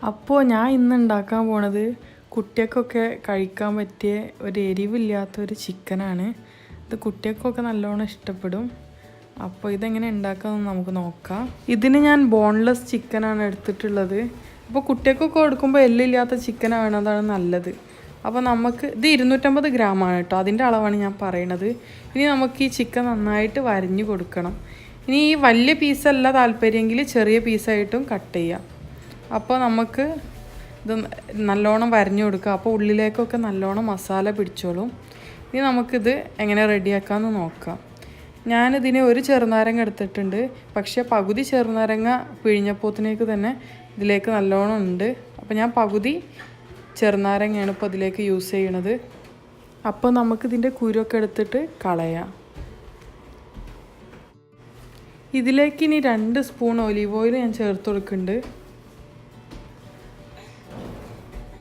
അപ്പോൾ ഞാൻ ഇന്ന് ഉണ്ടാക്കാൻ പോണത് കുട്ടികൾക്കൊക്കെ കഴിക്കാൻ പറ്റിയ ഒരു എരിവില്ലാത്തൊരു ചിക്കനാണ്. ഇത് കുട്ടികൾക്കൊക്കെ നല്ലോണം ഇഷ്ടപ്പെടും. അപ്പോൾ ഇതെങ്ങനെ ഉണ്ടാക്കാമെന്ന് നമുക്ക് നോക്കാം. ഇതിന് ഞാൻ ബോൺലെസ് ചിക്കനാണ് എടുത്തിട്ടുള്ളത്. അപ്പോൾ കുട്ടികൾക്കൊക്കെ കൊടുക്കുമ്പോൾ എല്ലില്ലാത്ത ചിക്കനാണ് അതാണ് നല്ലത്. അപ്പോൾ നമുക്ക് ഇത് 250 ഗ്രാമാണ് കേട്ടോ, അതിൻ്റെ അളവാണ് ഞാൻ പറയണത്. ഇനി നമുക്ക് ഈ ചിക്കൻ നന്നായിട്ട് വരഞ്ഞു കൊടുക്കണം. ഇനി ഈ വലിയ പീസല്ല താല്പര്യമെങ്കിൽ ചെറിയ പീസായിട്ടും കട്ട് ചെയ്യാം. അപ്പോൾ നമുക്ക് ഇത് നല്ലോണം വരഞ്ഞു കൊടുക്കുക. അപ്പോൾ ഉള്ളിലേക്കൊക്കെ നല്ലോണം മസാല പിടിച്ചോളും. ഇനി നമുക്കിത് എങ്ങനെ റെഡിയാക്കാമെന്ന് നോക്കാം. ഞാനിതിന് ഒരു ചെറുനാരങ്ങ എടുത്തിട്ടുണ്ട്. പക്ഷേ പകുതി ചെറുനാരങ്ങ പിഴിഞ്ഞപ്പോത്തിനേക്ക് തന്നെ ഇതിലേക്ക് നല്ലോണം ഉണ്ട്. അപ്പോൾ ഞാൻ പകുതി ചെറുനാരങ്ങയാണ് ഇപ്പോൾ ഇതിലേക്ക് യൂസ് ചെയ്യണത്. അപ്പോൾ നമുക്കിതിൻ്റെ കുരുവൊക്കെ എടുത്തിട്ട് കളയാം. ഇതിലേക്ക് ഇനി 2 സ്പൂൺ ഒലീവ് ഓയിൽ ഞാൻ ചേർത്ത് കൊടുക്കുന്നുണ്ട്.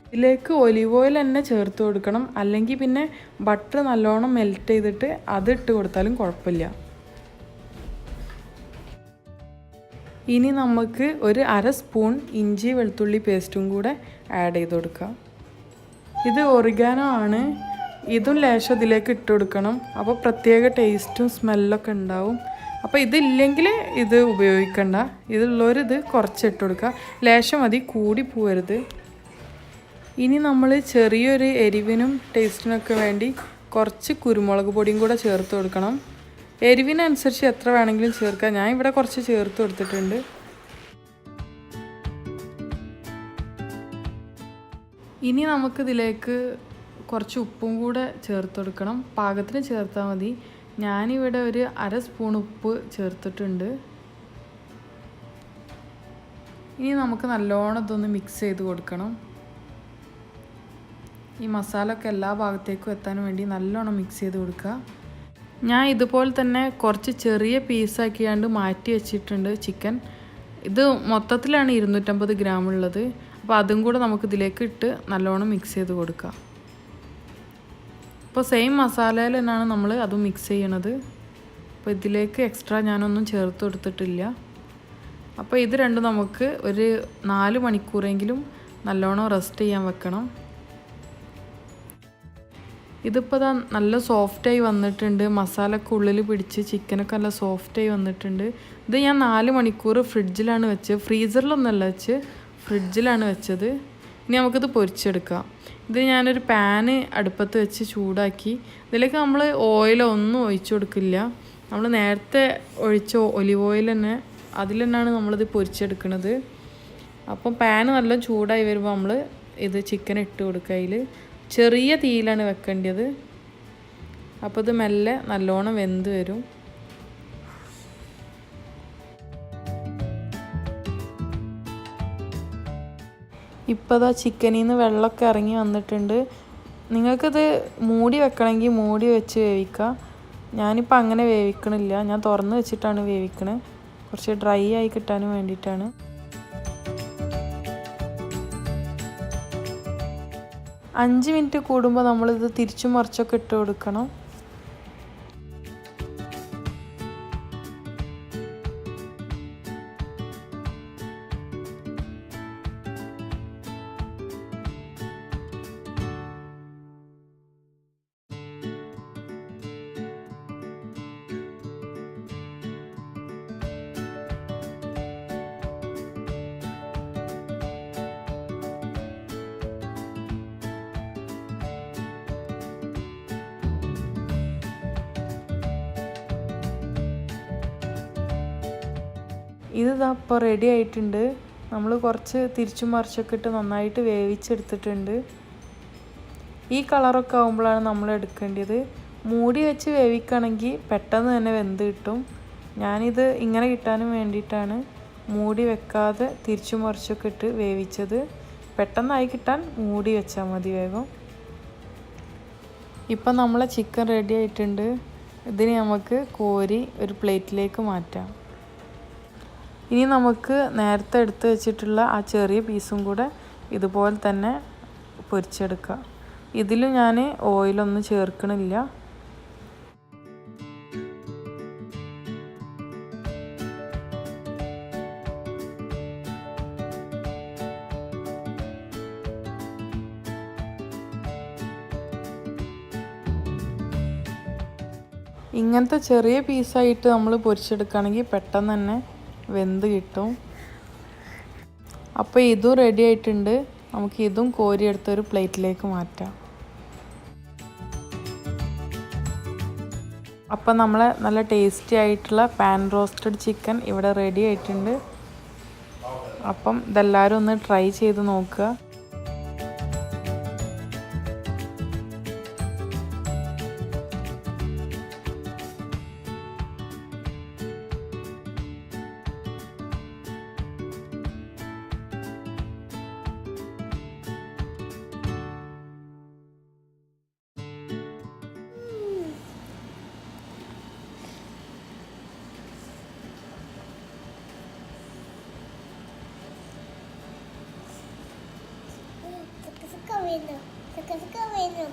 ഇതിലേക്ക് ഒലീവ് ഓയിൽ തന്നെ ചേർത്ത് കൊടുക്കണം, അല്ലെങ്കിൽ പിന്നെ ബട്ടർ നല്ലോണം മെൽറ്റ് ചെയ്തിട്ട് അതിട്ട് കൊടുത്താലും കുഴപ്പമില്ല. ഇനി നമുക്ക് ഒരു 1/2 സ്പൂൺ ഇഞ്ചി വെളുത്തുള്ളി പേസ്റ്റും കൂടെ ആഡ് ചെയ്ത് കൊടുക്കാം. ഇത് ഒറിഗാനോ ആണ്. ഇതും ലേശം ഇതിലേക്ക് ഇട്ട് കൊടുക്കണം. അപ്പോൾ പ്രത്യേക ടേസ്റ്റും സ്മെല്ലൊക്കെ ഉണ്ടാവും. അപ്പോൾ ഇതില്ലെങ്കിൽ ഇത് ഉപയോഗിക്കണ്ട. ഇതുള്ളവരിത് കുറച്ചിട്ട് കൊടുക്കുക. ലേശം മതി, കൂടി പോവരുത്. ഇനി നമ്മൾ ചെറിയൊരു എരിവിനും ടേസ്റ്റിനൊക്കെ വേണ്ടി കുറച്ച് കുരുമുളക് പൊടിയും കൂടെ ചേർത്ത് കൊടുക്കണം. എരിവിനനുസരിച്ച് എത്ര വേണമെങ്കിലും ചേർക്കാം. ഞാൻ ഇവിടെ കുറച്ച് ചേർത്ത് കൊടുത്തിട്ടുണ്ട്. ഇനി നമുക്കിതിലേക്ക് കുറച്ച് ഉപ്പും കൂടെ ചേർത്ത് കൊടുക്കണം. പാകത്തിന് ചേർത്താൽ മതി. ഞാനിവിടെ ഒരു 1/2 സ്പൂൺ ഉപ്പ് ചേർത്തിട്ടുണ്ട്. ഇനി നമുക്ക് നല്ലോണം ഇതൊന്ന് മിക്സ് ചെയ്ത് കൊടുക്കണം. ഈ മസാല ഒക്കെ എല്ലാ ഭാഗത്തേക്കും എത്താൻ വേണ്ടി നല്ലോണം മിക്സ് ചെയ്ത് കൊടുക്കുക. ഞാൻ ഇതുപോലെ തന്നെ കുറച്ച് ചെറിയ പീസാക്കിയാണ്ട് മാറ്റി വെച്ചിട്ടുണ്ട് ചിക്കൻ. ഇത് മൊത്തത്തിലാണ് 250 ഗ്രാം ഉള്ളത്. അപ്പോൾ അതും കൂടെ നമുക്ക് ഇതിലേക്ക് ഇട്ട് നല്ലോണം മിക്സ് ചെയ്ത് കൊടുക്കാം. അപ്പോൾ സെയിം മസാലയിൽ തന്നെയാണ് നമ്മൾ അതും മിക്സ് ചെയ്യണത്. അപ്പോൾ ഇതിലേക്ക് എക്സ്ട്രാ ഞാനൊന്നും ചേർത്ത് കൊടുത്തിട്ടില്ല. അപ്പോൾ ഇത് രണ്ടും നമുക്ക് ഒരു 4 മണിക്കൂറെങ്കിലും നല്ലോണം റെസ്റ്റ് ചെയ്യാൻ വെക്കണം. ഇതിപ്പോൾ നല്ല സോഫ്റ്റായി വന്നിട്ടുണ്ട്. മസാലയൊക്കെ ഉള്ളിൽ പിടിച്ച് ചിക്കനൊക്കെ നല്ല സോഫ്റ്റായി വന്നിട്ടുണ്ട്. ഇത് ഞാൻ 4 മണിക്കൂർ ഫ്രിഡ്ജിലാണ് വെച്ചത്. ഫ്രീസറിലൊന്നല്ല വെച്ച്, ഫ്രിഡ്ജിലാണ് വെച്ചത്. ഇനി നമുക്കിത് പൊരിച്ചെടുക്കാം. ഇത് ഞാനൊരു പാന് അടുപ്പത്ത് വെച്ച് ചൂടാക്കി. ഇതിലേക്ക് നമ്മൾ ഓയിലോ ഒന്നും ഒഴിച്ചു കൊടുക്കില്ല. നമ്മൾ നേരത്തെ ഒഴിച്ച ഒലിവ് ഓയിൽ തന്നെ, അതിൽ തന്നെയാണ് നമ്മളിത് പൊരിച്ചെടുക്കുന്നത്. അപ്പം പാന് നല്ല ചൂടായി വരുമ്പോൾ നമ്മൾ ഇത് ചിക്കൻ ഇട്ട് കൊടുക്കുക. അതിൽ ചെറിയ തീയിലാണ് വെക്കേണ്ടത്. അപ്പോൾ ഇത് മെല്ലെ നല്ലോണം വെന്ത് വരും. ഇപ്പോൾ ചിക്കനിൽ നിന്ന് വെള്ളമൊക്കെ ഇറങ്ങി വന്നിട്ടുണ്ട്. നിങ്ങൾക്കിത് മൂടി വെക്കണമെങ്കിൽ മൂടി വെച്ച് വേവിക്കാം. ഞാനിപ്പോൾ അങ്ങനെ വേവിക്കണില്ല. ഞാൻ തുറന്ന് വെച്ചിട്ടാണ് വേവിക്കണത്. കുറച്ച് ഡ്രൈ ആയി കിട്ടാനും വേണ്ടിയിട്ടാണ്. അഞ്ച് മിനിറ്റ് കൂടുമ്പോൾ നമ്മളിത് തിരിച്ചും മറിച്ചൊക്കെ ഇട്ട് കൊടുക്കണം. ഇത് ഇപ്പോൾ റെഡി ആയിട്ടുണ്ട്. നമ്മൾ കുറച്ച് തിരിച്ചും മറിച്ചൊക്കെ ഇട്ട് നന്നായിട്ട് വേവിച്ചെടുത്തിട്ടുണ്ട്. ഈ കളറൊക്കെ ആകുമ്പോഴാണ് നമ്മൾ എടുക്കേണ്ടത്. മൂടി വെച്ച് വേവിക്കുകയാണെങ്കിൽ പെട്ടെന്ന് തന്നെ വെന്ത് കിട്ടും. ഞാനിത് ഇങ്ങനെ കിട്ടാനും വേണ്ടിയിട്ടാണ് മൂടി വെക്കാതെ തിരിച്ചും മറിച്ചൊക്കെ ഇട്ട് വേവിച്ചത്. പെട്ടെന്നായി കിട്ടാൻ മൂടി വെച്ചാൽ മതി വേഗം. ഇപ്പം നമ്മളെ ചിക്കൻ റെഡി ആയിട്ടുണ്ട്. ഇതിന് നമുക്ക് കോരി ഒരു പ്ലേറ്റിലേക്ക് മാറ്റാം. ഇനി നമുക്ക് നേരത്തെ എടുത്ത് വെച്ചിട്ടുള്ള ആ ചെറിയ പീസും കൂടെ ഇതുപോലെ തന്നെ പൊരിച്ചെടുക്കാം. ഇതിൽ ഞാൻ ഓയിലൊന്നും ചേർക്കണില്ല. ഇങ്ങനത്തെ ചെറിയ പീസായിട്ട് നമ്മൾ പൊരിച്ചെടുക്കുകയാണെങ്കിൽ പെട്ടെന്ന് തന്നെ വെന്ത് കിട്ടും. അപ്പോൾ ഇതും റെഡി ആയിട്ടുണ്ട്. നമുക്ക് ഇതും കോരിയെടുത്തൊരു പ്ലേറ്റിലേക്ക് മാറ്റാം. അപ്പോൾ നമ്മൾ നല്ല ടേസ്റ്റി ആയിട്ടുള്ള പാൻ റോസ്റ്റഡ് ചിക്കൻ ഇവിടെ റെഡി ആയിട്ടുണ്ട്. അപ്പം ഇതെല്ലാവരും ഒന്ന് ട്രൈ ചെയ്ത് നോക്കുക. Suka-suka minum.